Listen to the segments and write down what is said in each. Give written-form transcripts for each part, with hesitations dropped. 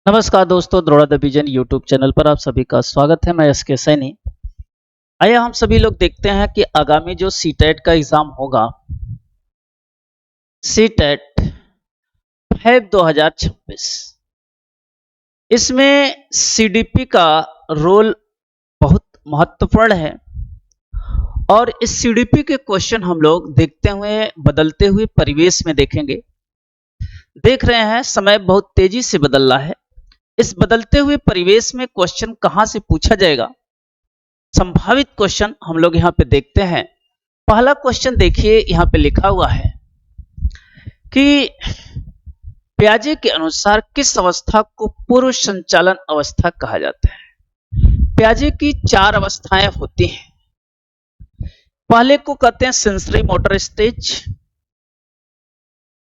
नमस्कार दोस्तों, द्रोड़ा the vision YouTube channel पर आप सभी का स्वागत है। मैं एसके सैनी। आइए हम सभी लोग देखते हैं कि आगामी जो सीटेट का एग्जाम होगा, सीटेट 2026, इसमें सीडीपी का रोल बहुत महत्वपूर्ण है और इस सीडीपी के क्वेश्चन हम लोग देखते हुए बदलते हुए परिवेश में देखेंगे। देख रहे हैं समय बहुत तेजी से बदल रहा है। इस बदलते हुए परिवेश में क्वेश्चन कहां से पूछा जाएगा, संभावित क्वेश्चन हम लोग यहां पे देखते हैं। पहला क्वेश्चन देखिए, यहां पे लिखा हुआ है कि पियाजे के अनुसार किस अवस्था को पूर्व संचालन अवस्था कहा जाता है। पियाजे की 4 अवस्थाएं होती हैं। पहले को कहते हैं सेंसरी मोटर स्टेज,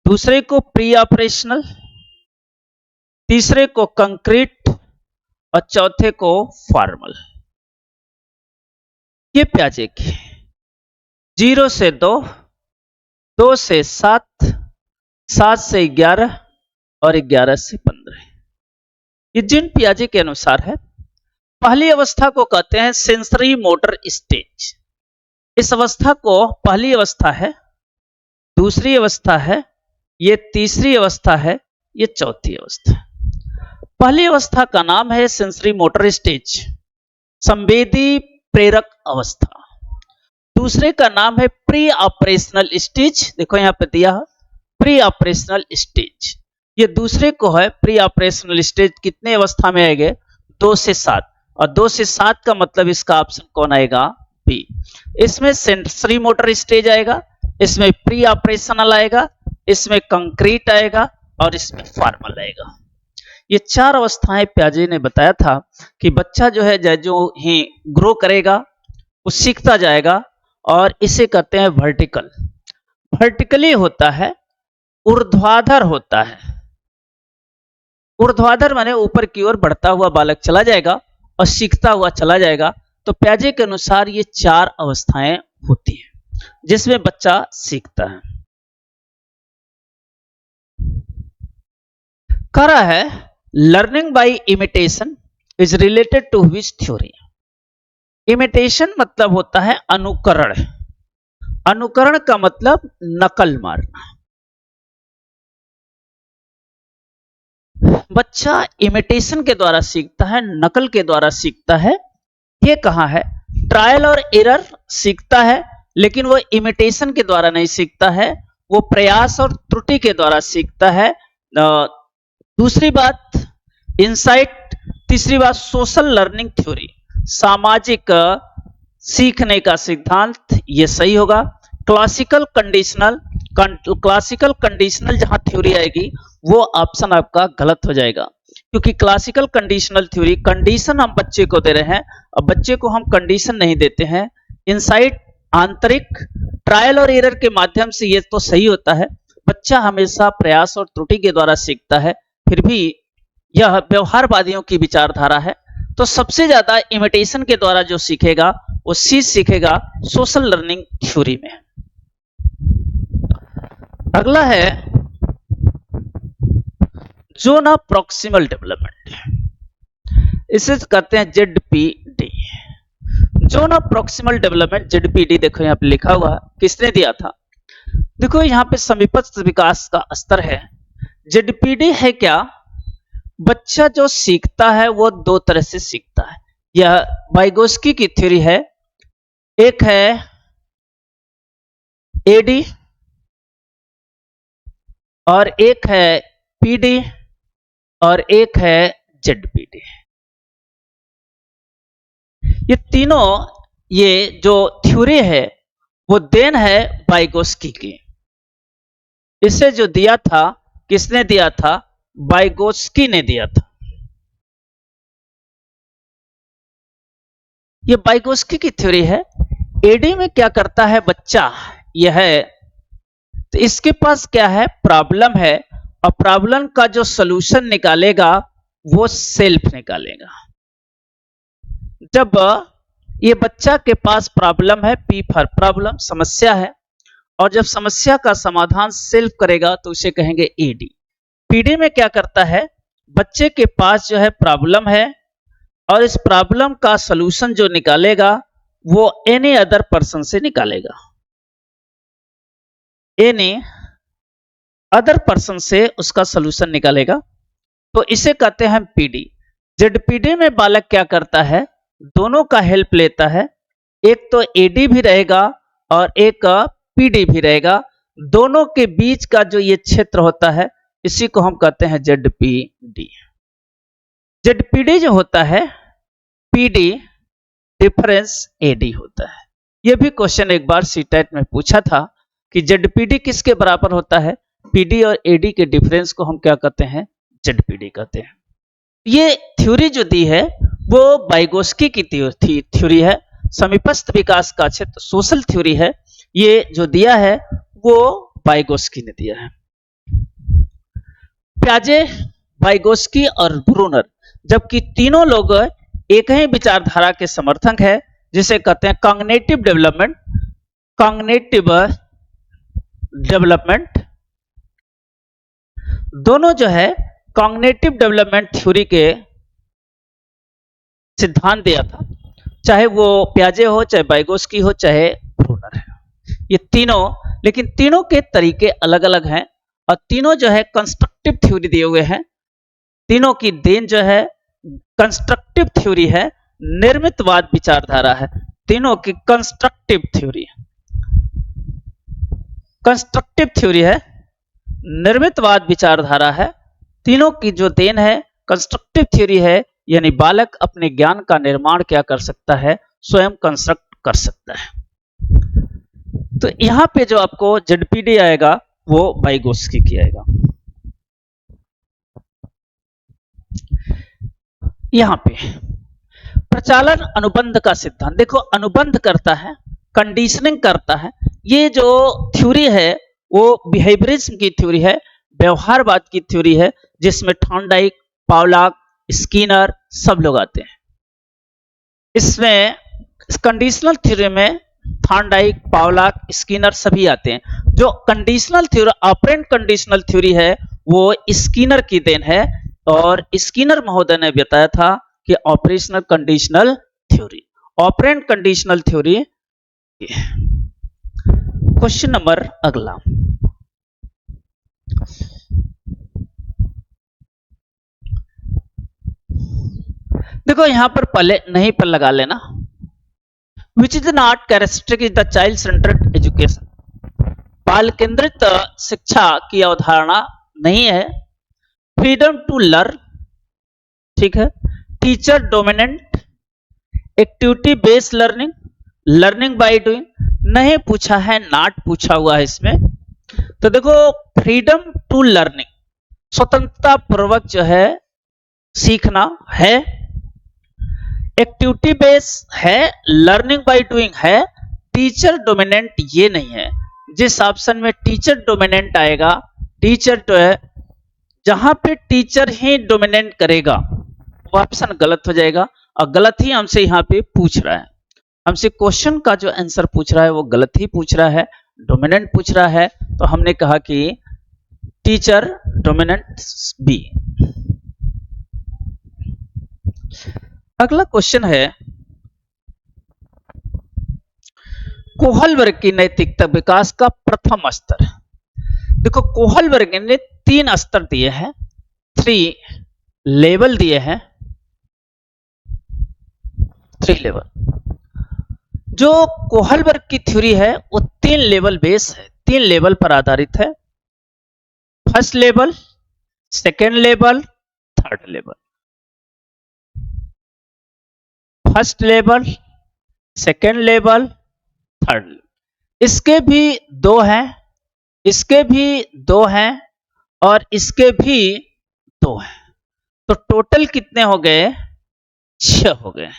दूसरे को प्री ऑपरेशनल, तीसरे को कंक्रीट और चौथे को फॉर्मल। ये पियाजे की 0 से 2, 2 से 7, 7 से 11 और 11 से 15। ये जिन पियाजे के अनुसार है। पहली अवस्था को कहते हैं सेंसरी मोटर स्टेज। इस अवस्था को पहली अवस्था है, दूसरी अवस्था है, ये तीसरी अवस्था है, ये चौथी अवस्था है। पहली अवस्था का नाम है सेंसरी मोटर स्टेज, संवेदी प्रेरक अवस्था। दूसरे का नाम है प्री ऑपरेशनल स्टेज। देखो यहां पे दिया प्री ऑपरेशनल स्टेज। ये दूसरे को है प्री ऑपरेशनल स्टेज। कितने अवस्था में आएंगे? 2 से 7, और 2 से 7 का मतलब इसका ऑप्शन कौन आएगा? बी। इसमें सेंसरी मोटर स्टेज आएगा, इसमें प्री ऑपरेशनल आएगा, इसमें कंक्रीट आएगा और इसमें फॉर्मल आएगा। ये 4 अवस्थाएं पियाजे ने बताया था कि बच्चा जो है जो ही ग्रो करेगा वो सीखता जाएगा, और इसे कहते हैं वर्टिकल। वर्टिकली होता है, ऊर्ध्वाधर होता है। ऊर्ध्वाधर माने ऊपर की ओर बढ़ता हुआ बालक चला जाएगा और सीखता हुआ चला जाएगा। तो पियाजे के अनुसार ये 4 अवस्थाएं होती हैं जिसमें बच्चा सीखता है। कह रहा है learning by imitation is related to which theory. Imitation मतलब होता है अनुकरण। अनुकरण का मतलब नकल मारना। बच्चा इमिटेशन के द्वारा सीखता है, नकल के द्वारा सीखता है। ये कहां है? ट्रायल और एरर सीखता है, लेकिन वो इमिटेशन के द्वारा नहीं सीखता है, वो प्रयास और त्रुटि के द्वारा सीखता है। दूसरी बात इंसाइट, तीसरी बात सोशल लर्निंग थ्योरी, सामाजिक सीखने का सिद्धांत, ये सही होगा। क्लासिकल कंडीशनल जहां थ्योरी आएगी वो ऑप्शन आपका गलत हो जाएगा, क्योंकि क्लासिकल कंडीशनल थ्योरी कंडीशन हम बच्चे को दे रहे हैं, अब बच्चे को हम कंडीशन नहीं देते हैं। इंसाइट आंतरिक, ट्रायल और एरर के माध्यम से ये तो सही होता है। बच्चा हमेशा प्रयास और त्रुटि के द्वारा सीखता है, फिर भी यह व्यवहारवादियों की विचारधारा है। तो सबसे ज्यादा इमिटेशन के द्वारा जो सीखेगा वो सीखेगा सोशल लर्निंग थ्योरी में। अगला है जोन ऑफ प्रॉक्सिमल डेवलपमेंट, इसे कहते हैं ZPD. Zone of proximal development ZPD, देखो यहां पे लिखा हुआ है, किसने दिया था? देखो यहां पे समीपस्थ विकास का स्तर है। जेडपीडी है क्या? बच्चा जो सीखता है वो 2 तरह से सीखता है। यह वाइगोस्की की थ्योरी है। एक है एडी और एक है पीडी और एक है जेडपीडी। ये तीनों, ये जो थ्योरी है वो देन है वाइगोस्की की। इसे जो दिया था, किसने दिया था? वाइगोस्की ने दिया था। ये वाइगोस्की की थ्योरी है। एडी में क्या करता है बच्चा, यह है तो इसके पास क्या है? प्रॉब्लम है, और प्रॉब्लम का जो सलूशन निकालेगा वो सेल्फ निकालेगा। जब ये बच्चा के पास प्रॉब्लम है, पी फॉर प्रॉब्लम, समस्या है, और जब समस्या का समाधान सेल्फ करेगा तो उसे कहेंगे एडी। पीडी में क्या करता है? बच्चे के पास जो है प्रॉब्लम है और इस प्रॉब्लम का सलूशन जो निकालेगा वो एनी अदर पर्सन से निकालेगा, एनी अदर पर्सन से उसका सलूशन निकालेगा। तो इसे कहते हैं पीडी। जेडपीडी में बालक क्या करता है, दोनों का हेल्प लेता है, एक तो एडी भी रहेगा और एक पीडी भी रहेगा, दोनों के बीच का जो ये क्षेत्र होता है इसी को हम कहते हैं जेडपीडी। जेडपीडी जो होता है पीडी डिफरेंस एडी होता है। यह भी क्वेश्चन एक बार सीटेट में पूछा था कि जेडपीडी किसके बराबर होता है, पीडी और एडी के डिफरेंस को हम क्या कहते हैं, जेडपीडी कहते हैं। ये थ्योरी जो दी है वो वाइगोस्की की थ्योरी है, समीपस्थ विकास का क्षेत्र सोशल थ्योरी है। ये जो दिया है वो वाइगोस्की ने दिया है। प्याजे, वाइगोस्की और ब्रूनर, जबकि तीनों लोग एक ही विचारधारा के समर्थक है जिसे कहते हैं कॉग्निटिव डेवलपमेंट। कॉग्निटिव डेवलपमेंट दोनों जो है कॉग्निटिव डेवलपमेंट थ्योरी के सिद्धांत दिया था, चाहे वो प्याजे हो, चाहे वाइगोस्की हो, चाहे ब्रूनर है। ये तीनों, लेकिन तीनों के तरीके अलग अलग हैं और तीनों जो है कंस्ट्रक्टिव थ्योरी दिए हुए हैं। तीनों की देन जो है कंस्ट्रक्टिव थ्योरी है, निर्मितवाद विचारधारा है। तीनों की कंस्ट्रक्टिव थ्योरी है, निर्मितवाद विचारधारा है। तीनों की जो देन है कंस्ट्रक्टिव थ्योरी है, यानी बालक अपने ज्ञान का निर्माण क्या कर सकता है, स्वयं कंस्ट्रक्ट कर सकता है। तो यहां पे जो आपको जेडपीडी आएगा वो वाइगोस्की की आएगा। यहां पे प्रचालन अनुबंध का सिद्धांत, देखो अनुबंध करता है, कंडीशनिंग करता है। ये जो थ्योरी है वो बिहेवियरिज्म की थ्योरी है, व्यवहारवाद की थ्योरी है, जिसमें थॉर्नडाइक, पावलॉक, स्किनर सब लोग आते हैं। इसमें कंडीशनल थ्योरी में थॉर्नडाइक, पावलॉक, स्किनर सभी आते हैं। जो conditional theory, operant conditional theory है वो स्किनर की देन है और स्किनर महोदय ने बताया था कि operational conditional theory, operant conditional theory. Question number अगला, देखो यहां पर पहले नहीं पर लगा लेना। Which is not characteristic is the child centred education, बाल केंद्रित शिक्षा की अवधारणा नहीं है। फ्रीडम टू लर्न, ठीक है। Teacher dominant, activity based learning, learning by doing, नहीं पूछा है, नॉट पूछा हुआ है इसमें। तो देखो फ्रीडम टू लर्निंग, स्वतंत्रता पूर्वक जो है सीखना है। एक्टिविटी बेस है, लर्निंग बाय डूइंग है। टीचर डोमिनेंट ये नहीं है। जिस ऑप्शन में टीचर डोमिनेंट आएगा, टीचर जो है जहां पे टीचर ही डोमिनेंट करेगा वो ऑप्शन गलत हो जाएगा और गलत ही हमसे यहाँ पे पूछ रहा है। हमसे क्वेश्चन का जो आंसर पूछ रहा है वो गलत ही पूछ रहा है, डोमिनेंट पूछ रहा है। तो हमने कहा कि टीचर डोमिनेंट बी। अगला क्वेश्चन है कोहलबर्ग की नैतिकता विकास का प्रथम स्तर। देखो कोहलबर्ग ने 3 स्तर दिए हैं, 3 लेवल दिए हैं, 3 लेवल। जो कोहलबर्ग की थ्योरी है वो 3 लेवल बेस है, 3 लेवल पर आधारित है। First level, second level, third level. First level, second level, third level. इसके भी 2 हैं, इसके भी 2 हैं और इसके भी 2 हैं। तो टोटल कितने हो गए, 6 हो गए।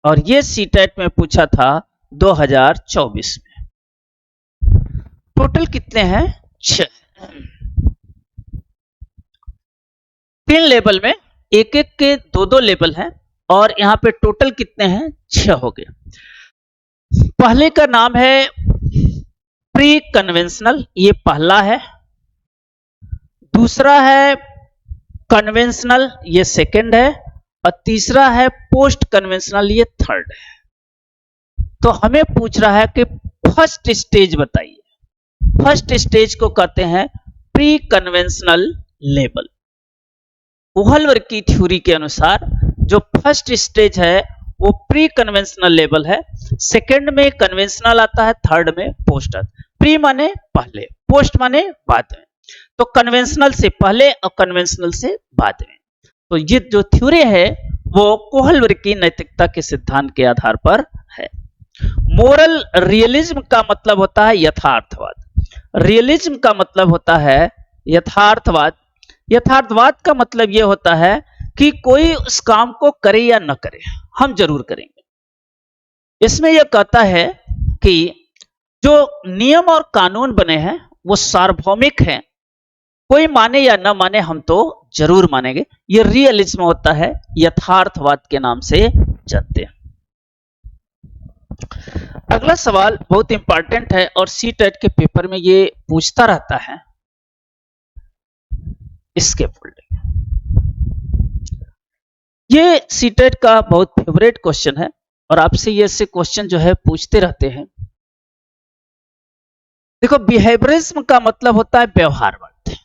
और ये सीटेट में पूछा था 2024 में। टोटल कितने हैं, 6। 3 लेवल में एक एक के 2-2 लेवल हैं और यहां पे टोटल कितने हैं, 6 हो गए। पहले का नाम है प्री कन्वेंशनल, ये पहला है। दूसरा है कन्वेंशनल ये सेकंड है और तीसरा है पोस्ट कन्वेंशनल ये थर्ड है। तो हमें पूछ रहा है कि फर्स्ट स्टेज बताइए। फर्स्ट स्टेज को कहते हैं प्री कन्वेंशनल लेवल। कोहलवर की थ्योरी के अनुसार जो फर्स्ट स्टेज है वो प्री कन्वेंशनल लेवल है, सेकंड में कन्वेंशनल आता है, थर्ड में पोस्ट आता है। प्री माने पहले, पोस्ट माने बाद में, तो कन्वेंशनल से पहले और कन्वेंशनल से बाद में। तो ये जो थ्योरी है वो कोहलवर की नैतिकता के सिद्धांत के आधार पर है। मोरल रियलिज्म का मतलब होता है यथार्थवाद। रियलिज्म का मतलब होता है यथार्थवाद। यथार्थवाद का मतलब यह होता है कि कोई उस काम को करे या न करे, हम जरूर करेंगे। इसमें यह कहता है कि जो नियम और कानून बने हैं वो सार्वभौमिक हैं, कोई माने या न माने हम तो जरूर मानेंगे। यह रियलिज्म होता है, यथार्थवाद के नाम से जानते हैं। अगला सवाल बहुत इंपॉर्टेंट है और सीटेट के पेपर में ये पूछता रहता है। इसके फोल्डिंग ये सीटेट का बहुत फेवरेट क्वेश्चन है और आपसे ये ऐसे क्वेश्चन जो है पूछते रहते हैं। देखो, बिहेवियरिज्म का मतलब होता है व्यवहारवाद,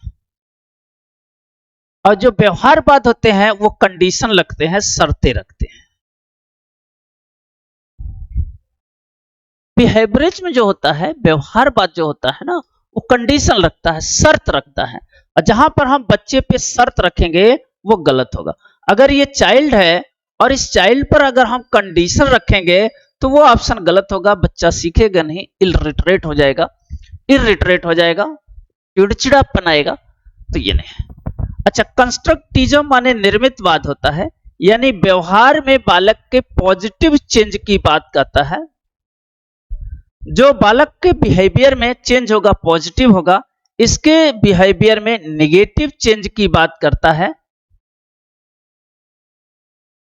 और जो व्यवहारवाद होते हैं वो कंडीशन लगते हैं, शर्तें रखते हैं। बिहेवियरिज्म जो होता है, व्यवहारवाद जो होता है ना, वो कंडीशन रखता है, शर्त रखता है, और जहां पर हम बच्चे पे शर्त रखेंगे वो गलत होगा। अगर ये चाइल्ड है और इस चाइल्ड पर अगर हम कंडीशन रखेंगे तो वो ऑप्शन गलत होगा, बच्चा सीखेगा नहीं, इलरिटरेट हो जाएगा, चिड़चिड़ापन आएगा, तो ये नहीं। अच्छा, कंस्ट्रक्टिज्म माने निर्मितवाद होता है, यानी व्यवहार में बालक के पॉजिटिव चेंज की बात करता है। जो बालक के बिहेवियर में चेंज होगा पॉजिटिव होगा, इसके बिहेवियर में नेगेटिव चेंज की बात करता है।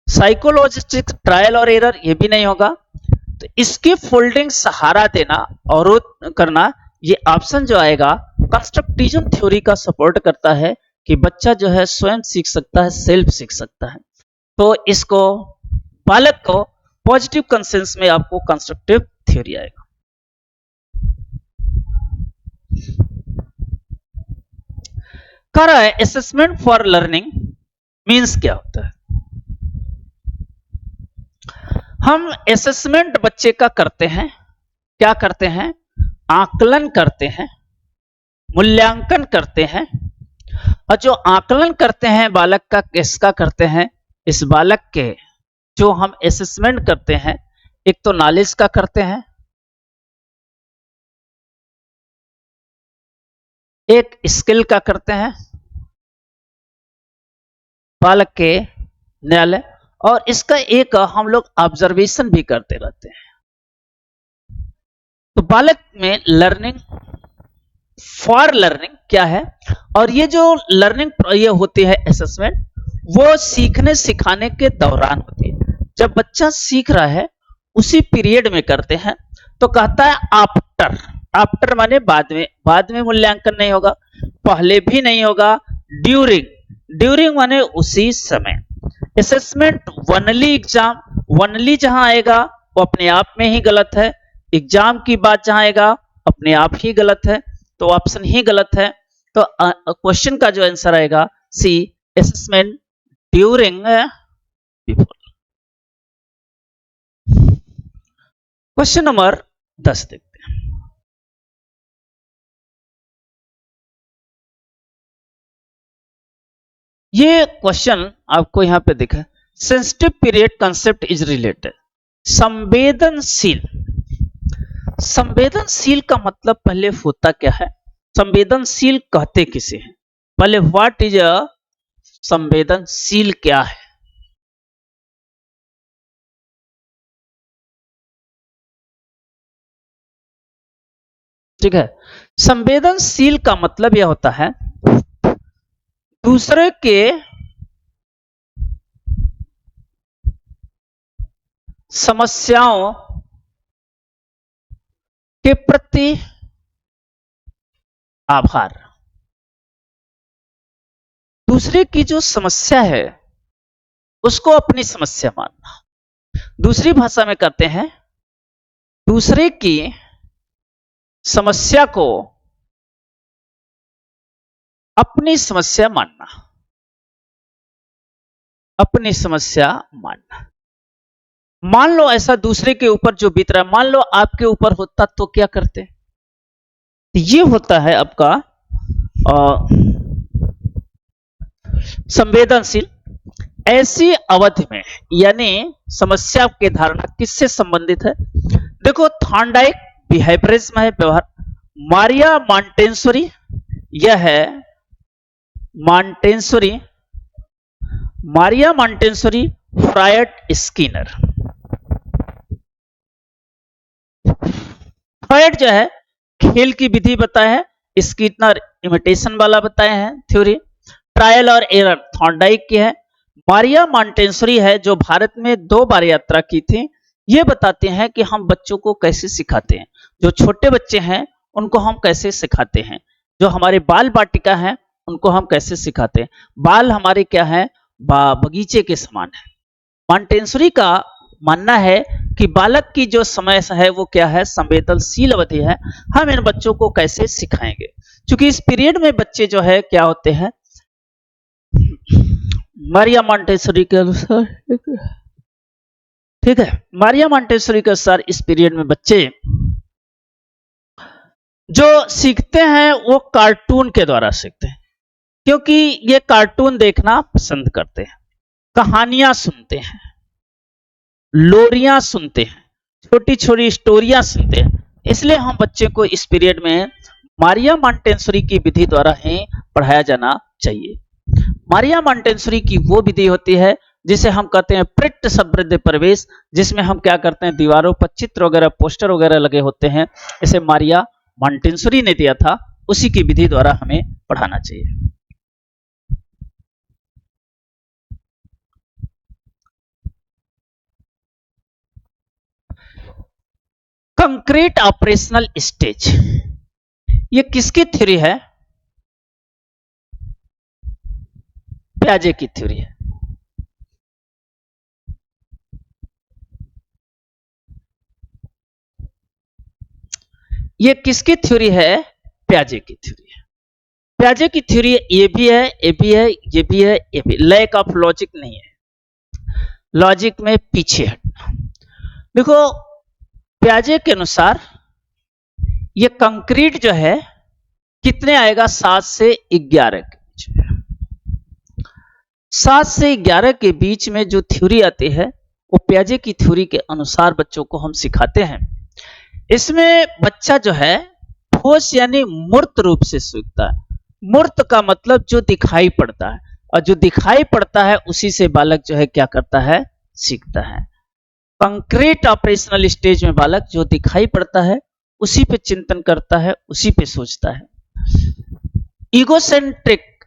साइकोलॉजिस्टिक ट्रायल और एरर ये भी नहीं होगा। तो इसके फोल्डिंग सहारा देना, अवरोध करना, ये ऑप्शन जो आएगा कंस्ट्रक्टिज्म थ्योरी का सपोर्ट करता है कि बच्चा जो है स्वयं सीख सकता है, सेल्फ सीख सकता है। तो इसको बालक को पॉजिटिव कंसेंस में आपको कंस्ट्रक्टिव थ्योरी आएगा। कह रहा है असेसमेंट फॉर लर्निंग मीन्स क्या होता है। हम असेसमेंट बच्चे का करते हैं, क्या करते हैं, आकलन करते हैं, मूल्यांकन करते हैं। और जो आकलन करते हैं बालक का, किसका करते हैं, इस बालक के जो हम असेसमेंट करते हैं, एक तो नॉलेज का करते हैं, एक स्किल का करते हैं बालक के न्यायालय, और इसका एक हम लोग ऑब्जर्वेशन भी करते रहते हैं। तो बालक में लर्निंग फॉर लर्निंग क्या है, और ये जो लर्निंग ये होती है असेसमेंट, वो सीखने सिखाने के दौरान होती है। जब बच्चा सीख रहा है उसी पीरियड में करते हैं। तो कहता है आफ्टर, आफ्टर माने बाद में, बाद में मूल्यांकन नहीं होगा, पहले भी नहीं होगा, ड्यूरिंग, ड्यूरिंग माने उसी समय। असेसमेंट वनली एग्जाम, वनली जहां आएगा वो अपने आप में ही गलत है, एग्जाम की बात जहां आएगा अपने आप ही गलत है, तो ऑप्शन ही गलत है। तो क्वेश्चन का जो आंसर आएगा C, assessment during before. Question number 10 देखते हैं। ये क्वेश्चन आपको यहां पे दिखा है, sensitive period concept is related. संवेदनशील, संवेदनशील का मतलब पहले होता क्या है, संवेदनशील कहते किसे हैं, पहले व्हाट इज अ संवेदनशील क्या है। ठीक है, संवेदनशील का मतलब यह होता है दूसरे के समस्याओं के प्रति आभार, दूसरे की जो समस्या है उसको अपनी समस्या मानना। दूसरी भाषा में कहते हैं दूसरे की समस्या को अपनी समस्या मानना। अपनी समस्या मानना। मान लो ऐसा दूसरे के ऊपर जो बीत रहा है, मान लो आपके ऊपर होता तो क्या करते? ये होता है आपका संवेदनशील। ऐसी अवधि में यानी समस्या के धारणा किससे संबंधित है? देखो, थॉर्नडाइक बिहेवियरिज्म है व्यवहार। मारिया मॉन्टेसोरी, यह है Montessori, Maria Montessori, Freud Skinner. Freud जो है खेल की विधि बताए हैं, स्किनर इमिटेशन वाला बताए हैं थ्योरी। ट्रायल और एरर थॉर्नडाइक की है। मारिया मॉन्टेसोरी है जो भारत में 2 बार यात्रा की थी। ये बताते हैं कि हम बच्चों को कैसे सिखाते हैं, जो छोटे बच्चे हैं उनको हम कैसे सिखाते हैं, जो हमारे बाल बाटिका हैं उनको हम कैसे सिखाते हैं। बाल हमारे क्या है, बगीचे के समान है। मॉन्टेसोरी का मानना है कि बालक की जो समय है वो क्या है, संवेदनशील अवधि है। हम इन बच्चों को कैसे सिखाएंगे, क्योंकि इस पीरियड में बच्चे जो है क्या होते हैं, मारिया मॉन्टेसोरी के अनुसार, ठीक है, मारिया मॉन्टेसोरी के अनुसार इस पीरियड में बच्चे जो सीखते हैं वो कार्टून के द्वारा सीखते हैं, क्योंकि ये कार्टून देखना पसंद करते हैं, कहानियां सुनते हैं, लोरियां सुनते हैं, छोटी छोटी स्टोरियां सुनते हैं। इसलिए हम बच्चे को इस पीरियड में मारिया मॉन्टेसोरी की विधि द्वारा ही पढ़ाया जाना चाहिए। मारिया मॉन्टेसोरी की वो विधि होती है जिसे हम कहते हैं पृष्ठ समृद्ध प्रवेश, जिसमें हम क्या करते हैं, दीवारों पर चित्र वगैरह, पोस्टर वगैरह लगे होते हैं। इसे मारिया मॉन्टेसोरी ने दिया था, उसी की विधि द्वारा हमें पढ़ाना चाहिए। कंक्रीट ऑपरेशनल स्टेज, ये किसकी थ्योरी है? पियाजे की थ्योरी है। ये किसकी थ्योरी है? पियाजे की थ्योरी है। पियाजे की थ्योरी ये भी है, ये भी है, ये भी है, ये भी। लैक ऑफ लॉजिक नहीं है, लॉजिक में पीछे हटना। देखो, पियाजे के अनुसार ये कंक्रीट जो है कितने आएगा, 7 से 11 के बीच में। 7 से 11 के बीच में जो थ्योरी आती है वो पियाजे की थ्योरी के अनुसार बच्चों को हम सिखाते हैं। इसमें बच्चा जो है ठोस यानी मूर्त रूप से सीखता है। मूर्त का मतलब जो दिखाई पड़ता है, और जो दिखाई पड़ता है उसी से बालक जो है क्या करता है, सीखता है। कंक्रीट ऑपरेशनल स्टेज में बालक जो दिखाई पड़ता है उसी पे चिंतन करता है, उसी पे सोचता है।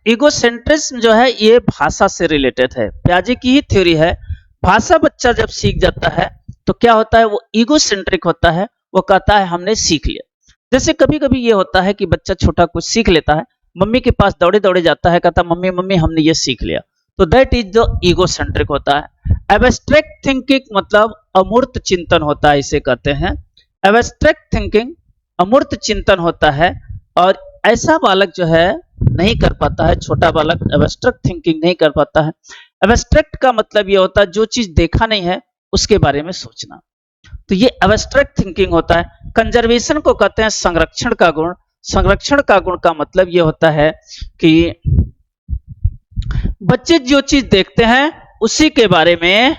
इगोसेंट्रिज्म जो है ये भाषा से रिलेटेड है, पियाजे की ही थ्योरी है। भाषा बच्चा जब सीख जाता है तो क्या होता है, वो इगोसेंट्रिक होता है, वो कहता है हमने सीख लिया। जैसे कभी कभी ये होता है कि बच्चा छोटा कुछ सीख लेता है, मम्मी के पास दौड़े दौड़े जाता है, कहता मम्मी मम्मी हमने ये सीख लिया, तो दैट इज जो इगोसेंट्रिक होता है। एब्स्ट्रैक्ट थिंकिंग मतलब अमूर्त चिंतन होता है, इसे कहते हैं एब्स्ट्रैक्ट थिंकिंग, अमूर्त चिंतन होता है। और ऐसा बालक जो है नहीं कर पाता है, छोटा बालक एब्स्ट्रैक्ट थिंकिंग नहीं कर पाता है। एब्स्ट्रैक्ट का मतलब ये होता है जो चीज देखा नहीं है उसके बारे में सोचना, तो ये एब्स्ट्रैक्ट थिंकिंग होता है। कंजर्वेशन को कहते हैं संरक्षण का गुण। संरक्षण का गुण का मतलब ये होता है कि बच्चे जो चीज देखते हैं उसी के बारे में,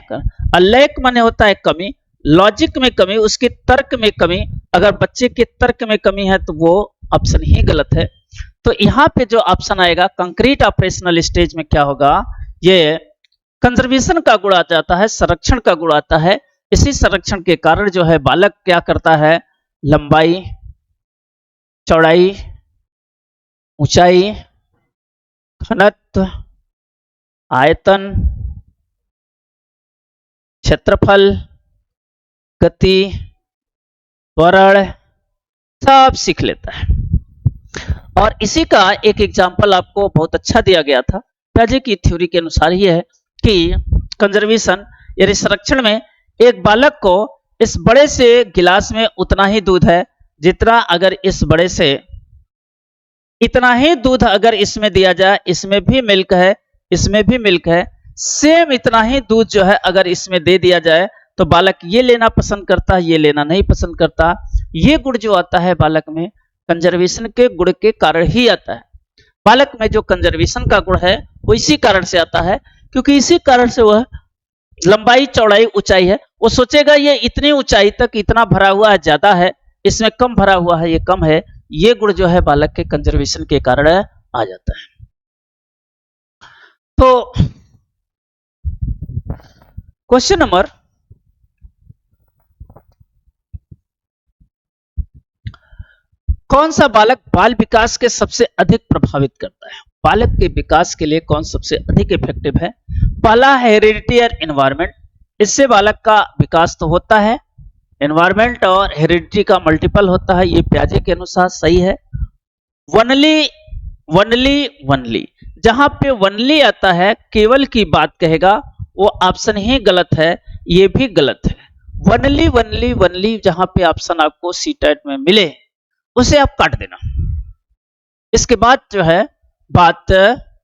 लैक माने होता है कमी, लॉजिक में कमी, उसके तर्क में कमी। अगर बच्चे के तर्क में कमी है तो वो ऑप्शन ही गलत है। तो यहां पे जो ऑप्शन आएगा कंक्रीट ऑपरेशनल स्टेज में क्या होगा, ये कंजर्वेशन का गुण आ जाता है, संरक्षण का गुण आता है। इसी संरक्षण के कारण जो है बालक क्या करता है, लंबाई, चौड़ाई, ऊंचाई, घनत्व, आयतन, क्षेत्रफल, गति, त्वरण सब सीख लेता है। और इसी का एक एग्जाम्पल आपको बहुत अच्छा दिया गया था, पियाजे की थ्योरी के अनुसार ये है कि कंजर्वेशन यानी संरक्षण में एक बालक को इस बड़े से गिलास में उतना ही दूध है जितना अगर इस बड़े से इतना ही दूध अगर इसमें दिया जाए, इसमें भी मिल्क है, इसमें भी मिल्क है, सेम इतना ही दूध जो है अगर इसमें दे दिया जाए तो बालक ये लेना पसंद करता है, ये लेना नहीं पसंद करता। ये गुण जो आता है बालक में कंजर्वेशन के गुण के कारण ही आता है। बालक में जो कंजर्वेशन का गुण है वो इसी कारण से आता है, क्योंकि इसी कारण से वह लंबाई चौड़ाई ऊंचाई है, वो सोचेगा ये इतनी ऊंचाई तक इतना भरा हुआ है ज्यादा है, इसमें कम भरा हुआ है ये कम है। ये गुण जो है बालक के कंजर्वेशन के कारण आ जाता है। तो क्वेश्चन नंबर कौन सा बालक बाल विकास के सबसे अधिक प्रभावित करता है? बालक के विकास के लिए कौन सबसे अधिक इफेक्टिव है? पहला है हेरिडिटी और एनवायरमेंट, इससे बालक का विकास तो होता है, एनवायरमेंट और हेरिडिटी का मल्टीपल होता है, ये पियाजे के अनुसार सही है। वनली वनली वनली, जहां पे वनली आता है केवल की बात कहेगा वो ऑप्शन ही गलत है, ये भी गलत है। वनली वनली वनली जहां पे ऑप्शन आपको सी टाइट में मिले उसे आप काट देना, इसके बाद जो है बात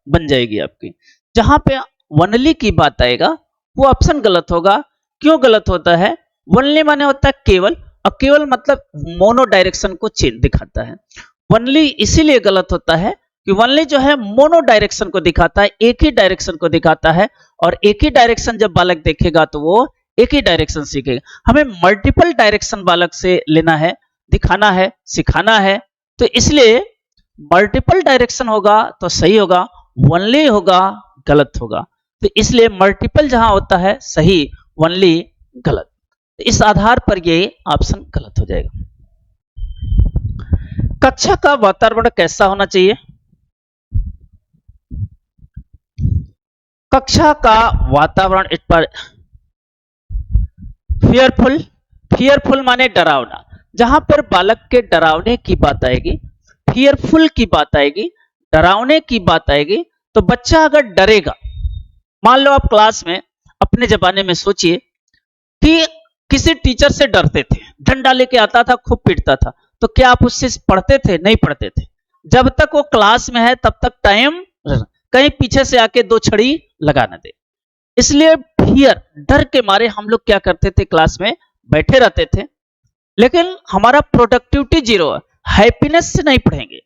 बन जाएगी आपकी। जहां पे वनली की बात आएगा वो ऑप्शन गलत होगा। क्यों गलत होता है? वनली माने होता है केवल, और केवल मतलब मोनो डायरेक्शन को चेंज दिखाता है। वनली इसीलिए गलत होता है कि वनली जो है मोनो डायरेक्शन को दिखाता है, एक ही डायरेक्शन को दिखाता है, और एक ही डायरेक्शन जब बालक देखेगा तो वो एक ही डायरेक्शन सीखेगा। हमें मल्टीपल डायरेक्शन बालक से लेना है, दिखाना है, सिखाना है, तो इसलिए मल्टीपल डायरेक्शन होगा तो सही होगा, वनली होगा गलत होगा। तो इसलिए मल्टीपल जहां होता है सही, वनली गलत। तो इस आधार पर ये ऑप्शन गलत हो जाएगा। कक्षा का वातावरण कैसा होना चाहिए? कक्षा का वातावरण इस पर फियरफुल, फियरफुल माने डरावना, जहां पर बालक के डरावने की बात आएगी, फियरफुल की बात आएगी, डरावने की बात आएगी, तो बच्चा अगर डरेगा, मान लो आप क्लास में अपने जमाने में सोचिए कि किसी टीचर से डरते थे, डंडा लेके आता था, खूब पीटता था, तो क्या आप उससे पढ़ते थे? नहीं पढ़ते थे। जब तक वो क्लास में है तब तक टाइम, कहीं पीछे से आके दो छड़ी लगा न दे। इसलिए फियर, डर के मारे हम लोग क्या करते थे, क्लास में बैठे रहते थे, लेकिन हमारा प्रोडक्टिविटी जीरो है। हैप्पीनेस से नहीं पढ़ेंगे,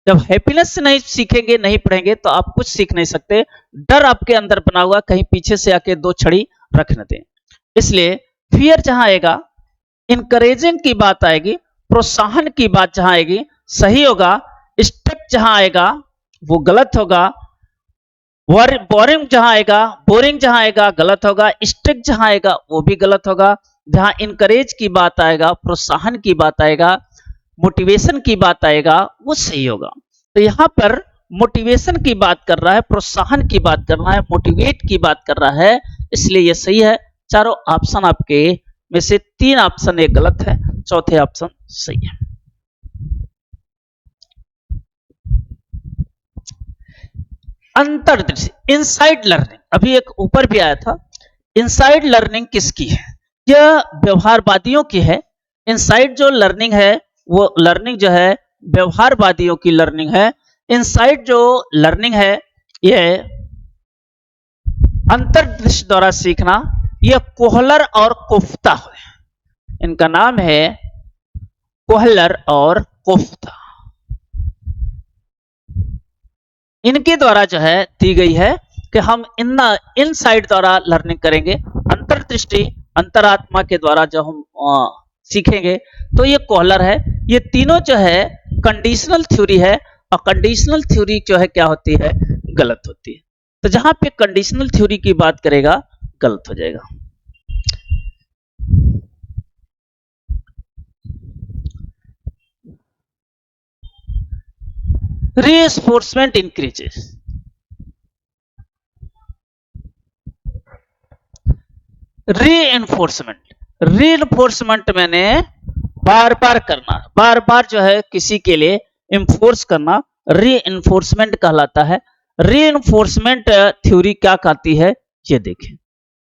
जब हैप्पीनेस से नहीं सीखेंगे, नहीं पढ़ेंगे, तो आप कुछ सीख नहीं सकते। डर आपके अंदर बना हुआ, कहीं पीछे से आके दो छड़ी रख न दें। इसलिए फियर जहां आएगा, इनकरेजिंग की बात आएगी, प्रोत्साहन की बात जहां आएगी सही होगा। स्ट्रिक्ट जहां आएगा वो गलत होगा। बोरिंग जहां आएगा, बोरिंग जहां आएगा गलत होगा। स्ट्रिक्ट जहां आएगा वो भी गलत होगा। जहां इनकरेज की बात आएगा, प्रोत्साहन की बात आएगा, मोटिवेशन की बात आएगा, वो सही होगा। तो यहां पर मोटिवेशन की बात कर रहा है, प्रोत्साहन की बात कर रहा है, मोटिवेट की बात कर रहा है, इसलिए ये सही है। चारों ऑप्शन आपके में से 3 ऑप्शन एक गलत है, चौथे ऑप्शन सही है। अंतर्दृष्टि, इनसाइड लर्निंग, अभी एक ऊपर भी आया था। इनसाइड लर्निंग किसकी है? यह व्यवहारवादियों की है। इनसाइड जो लर्निंग है वो लर्निंग जो है व्यवहारवादियों की लर्निंग है। इनसाइड जो लर्निंग है यह अंतर्दृष्टि द्वारा सीखना, यह कोहलर और कोफ्ता है। इनका नाम है कोहलर और कोफ्ता। इनके द्वारा जो है दी गई है कि हम इनसाइड द्वारा लर्निंग करेंगे, अंतर्दृष्टि अंतरात्मा के द्वारा जो हम सीखेंगे, तो ये कोहलर है। ये तीनों जो है कंडीशनल थ्योरी है, और कंडीशनल थ्योरी जो है क्या होती है, गलत होती है। तो जहां पे कंडीशनल थ्योरी की बात करेगा गलत हो जाएगा। रीइंफोर्समेंट इंक्रीजेस, रीइंफोर्समेंट मैंने बार बार करना, बार बार जो है किसी के लिए इंफोर्स करना रीइंफोर्समेंट कहलाता है। रीइंफोर्समेंट थ्योरी क्या कहती है, ये देखें।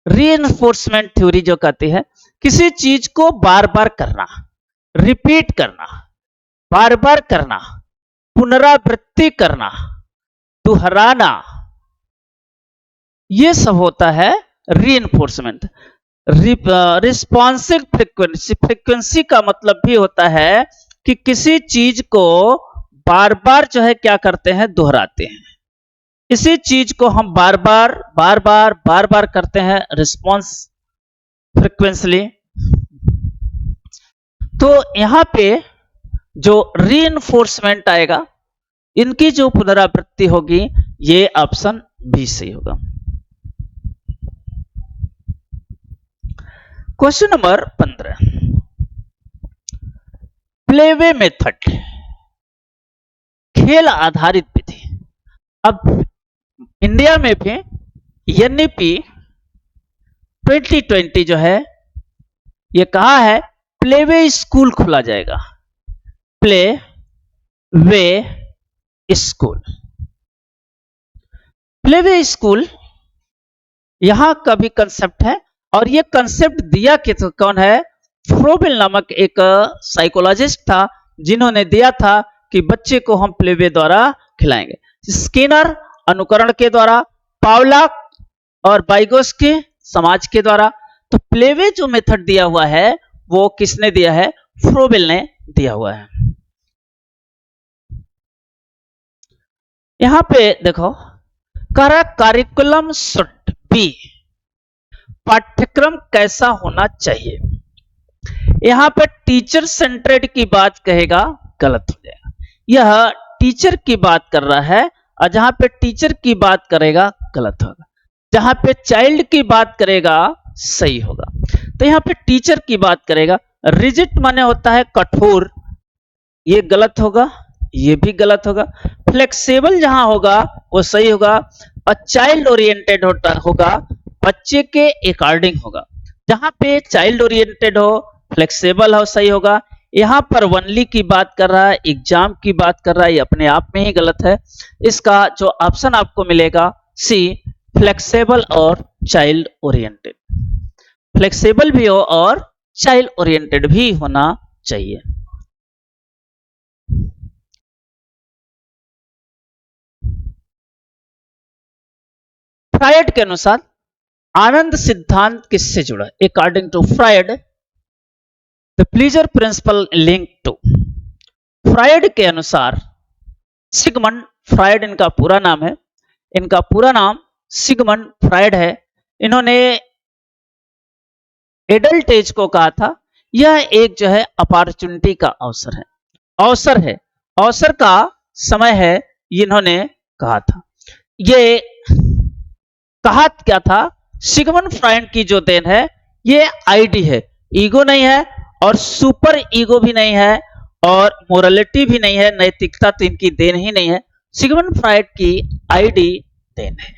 रीइंफोर्समेंट थ्योरी जो कहती है किसी चीज को बार बार करना, रिपीट करना, बार बार करना, पुनरावृत्ति करना, दोहराना, ये सब होता है रीइंफोर्समेंट। रिस्पॉन्सिव फ्रीक्वेंसी, फ्रीक्वेंसी का मतलब भी होता है कि किसी चीज को बार बार जो है क्या करते हैं, दोहराते हैं। इसी चीज को हम बार बार करते हैं, रिस्पॉन्स फ्रीक्वेंसली। तो यहां पे जो रीइंफोर्समेंट आएगा, इनकी जो पुनरावृत्ति होगी, ये ऑप्शन बी सही होगा। क्वेश्चन नंबर 15, प्लेवे मेथड, खेल आधारित विधि। अब इंडिया में भी एनईपी 2020 जो है ये कहा है प्लेवे स्कूल खोला जाएगा, play way school. Playway school यहां का भी कंसेप्ट है, और ये कंसेप्ट दिया कि तो कौन है, फ्रोबेल नामक एक साइकोलॉजिस्ट था, जिन्होंने दिया था कि बच्चे को हम प्लेवे द्वारा खिलाएंगे। स्किनर अनुकरण के द्वारा, पावलॉक और वाइगोत्स्की समाज के द्वारा। तो प्लेवे जो मेथड दिया हुआ है वो किसने दिया है, फ्रोबेल ने दिया हुआ है। यहां पे देखो, करिकुलम शुड बी, पाठ्यक्रम कैसा होना चाहिए। यहां पे टीचर सेंट्रेड की बात कहेगा, गलत हो जाएगा। यह टीचर की बात कर रहा है, और जहां पे टीचर की बात करेगा गलत होगा। जहां पे चाइल्ड की बात करेगा सही होगा। तो यहां पे टीचर की बात करेगा। रिजिड माने होता है कठोर, ये गलत होगा, ये भी गलत होगा। फ्लेक्सिबल जहां होगा वो सही होगा, और चाइल्ड ओरिएंटेड होगा, बच्चे के अकॉर्डिंग होगा। जहां पे चाइल्ड ओरिएंटेड हो, फ्लेक्सिबल हो, सही होगा। यहां पर वनली की बात कर रहा है, एग्जाम की बात कर रहा है, ये अपने आप में ही गलत है। इसका जो ऑप्शन आपको मिलेगा सी, फ्लेक्सिबल और चाइल्ड ओरिएंटेड। फ्लेक्सिबल भी हो और चाइल्ड ओरिएंटेड भी होना चाहिए। फ्रायड के अनुसार आनंद सिद्धांत किससे जुड़ा, according to Freud the pleasure principle link to. Freud के अनुसार, सिगमंड फ्रायड इनका पूरा नाम है, इनका पूरा नाम सिगमंड फ्रायड है। इन्होंने एडल्ट एज को कहा था, यह एक जो है अपॉर्चुनिटी का अवसर है, अवसर है, अवसर का समय है, इन्होंने कहा था। ये कहा क्या था, सिगमंड फ्रायड की जो देन है ये आईडी है, ईगो नहीं है, और सुपर ईगो भी नहीं है, और मोरालिटी भी नहीं है, नैतिकता तो इनकी देन ही नहीं है। सिगमंड फ्रायड की आईडी देन है।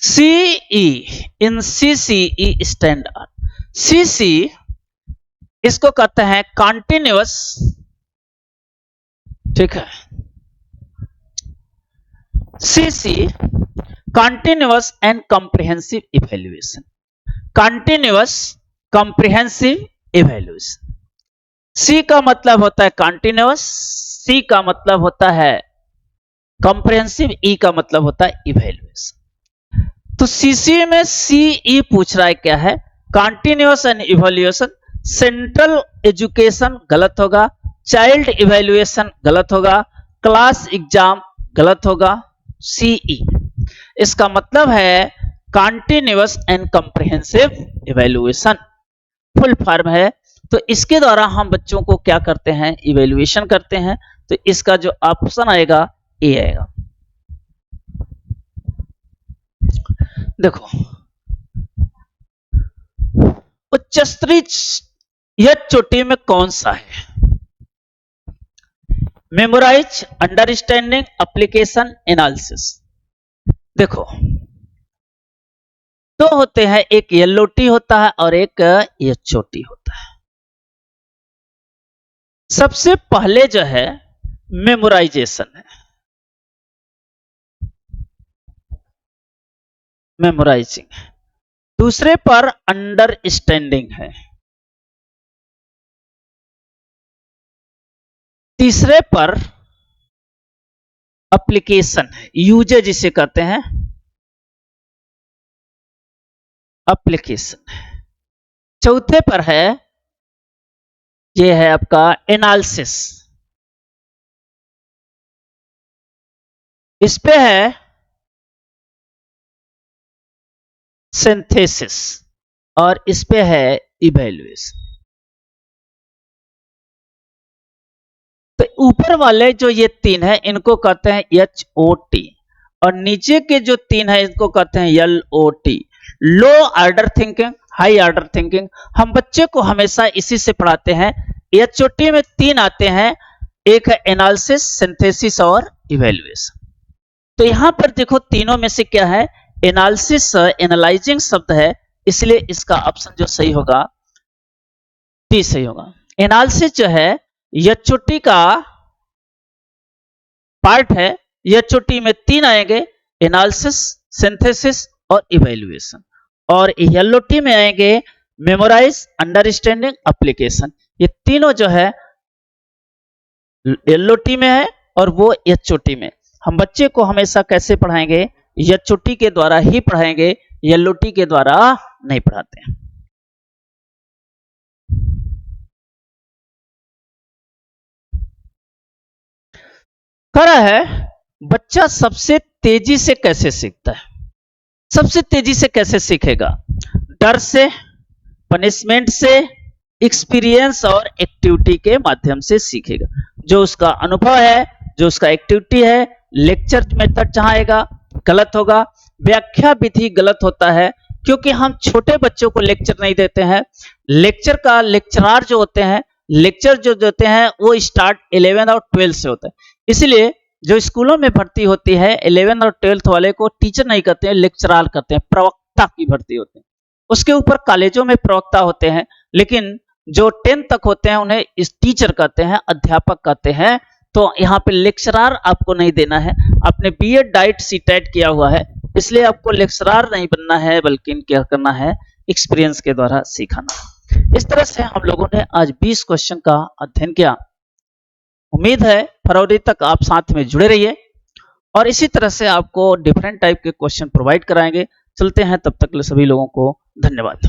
CE, in CCE standard, CC इसको कहते हैं कॉन्टिन्यूअस, ठीक है, CC continuous and comprehensive evaluation, continuous comprehensive evaluation. C का मतलब होता है कॉन्टिन्यूअस, सी का मतलब होता है कॉम्प्रिहेंसिव, ई का मतलब होता है इवैल्यूएशन। तो सीसी में सीई पूछ रहा है क्या है, continuous and evaluation. Central education गलत होगा, चाइल्ड इवैल्यूएशन गलत होगा, क्लास एग्जाम गलत होगा, सीई। इसका मतलब है continuous and comprehensive evaluation, full form है। तो इसके द्वारा हम बच्चों को क्या करते हैं, इवैल्यूएशन करते हैं। तो इसका जो ऑप्शन आएगा ए आएगा। देखो, उच्च स्तरीय यह चोटी में कौन सा है, मेमोराइज, अंडरस्टैंडिंग, एप्लीकेशन, एनालिसिस। देखो, दो होते हैं, एक येलो टी होता है और एक एचओटी होता है। सबसे पहले जो है मेमोराइजेशन है, मेमोराइजिंग, दूसरे पर अंडरस्टैंडिंग है, तीसरे पर एप्लीकेशन है, यूजर जिसे कहते हैं एप्लीकेशन, चौथे पर है ये है आपका एनालिसिस, इस पे है सिंथेसिस और इस पे है इवैल्यूएशन। तो ऊपर वाले जो ये तीन है इनको कहते हैं HOT और नीचे के जो तीन है इनको कहते हैं LOT, low order thinking, high order thinking. हम बच्चे को हमेशा इसी से पढ़ाते हैं। HOT में तीन आते हैं, एक है एनालिसिस, सिंथेसिस और इवैल्यूएशन। तो यहां पर देखो तीनों में से क्या है, एनालिसिस एनालाइजिंग शब्द है, इसलिए इसका ऑप्शन जो सही होगा डी सही होगा। एनालिसिस जो है HOT का पार्ट है, HOT में तीन आएंगे, एनालिसिस, सिंथेसिस और इवैल्यूएशन, और LOT में आएंगे मेमोराइज, अंडरस्टैंडिंग, एप्लीकेशन। ये तीनों जो है LOT में है और वो HOT में। हम बच्चे को हमेशा कैसे पढ़ाएंगे, HOT के द्वारा ही पढ़ाएंगे, LOT के द्वारा नहीं पढ़ाते हैं। कह रहा है बच्चा सबसे तेजी से कैसे सीखता है, सबसे तेजी से कैसे सीखेगा, डर से, पनिशमेंट से, एक्सपीरियंस और एक्टिविटी के माध्यम से सीखेगा। जो उसका अनुभव है, जो उसका एक्टिविटी है, लेक्चर मेथड जहां आएगा गलत होगा, व्याख्या विधि गलत होता है, क्योंकि हम छोटे बच्चों को लेक्चर नहीं देते हैं। लेक्चर का लेक्चरार जो होते हैं, लेक्चर जो देते हैं वो स्टार्ट 11 और 12 से होता है। इसलिए जो स्कूलों में भर्ती होती है 11 और 12 वाले को टीचर नहीं कहते हैं, लेक्चरार कहते हैं, प्रवक्ता की भर्ती होती है। उसके ऊपर कॉलेजों में प्रवक्ता होते हैं, लेकिन जो 10 तक होते हैं उन्हें इस टीचर कहते हैं, अध्यापक कहते हैं। तो यहाँ पे लेक्चरार आपको नहीं देना है। आपने BEd डाइट CTET किया हुआ है, इसलिए आपको लेक्चरार नहीं बनना है, बल्कि क्या करना है, एक्सपीरियंस के द्वारा सिखाना। इस तरह से हम लोगों ने आज 20 क्वेश्चन का अध्ययन किया। उम्मीद है फरवरी तक आप साथ में जुड़े रहिए और इसी तरह से आपको डिफरेंट टाइप के क्वेश्चन प्रोवाइड कराएंगे। चलते हैं, तब तक के लिए सभी लोगों को धन्यवाद।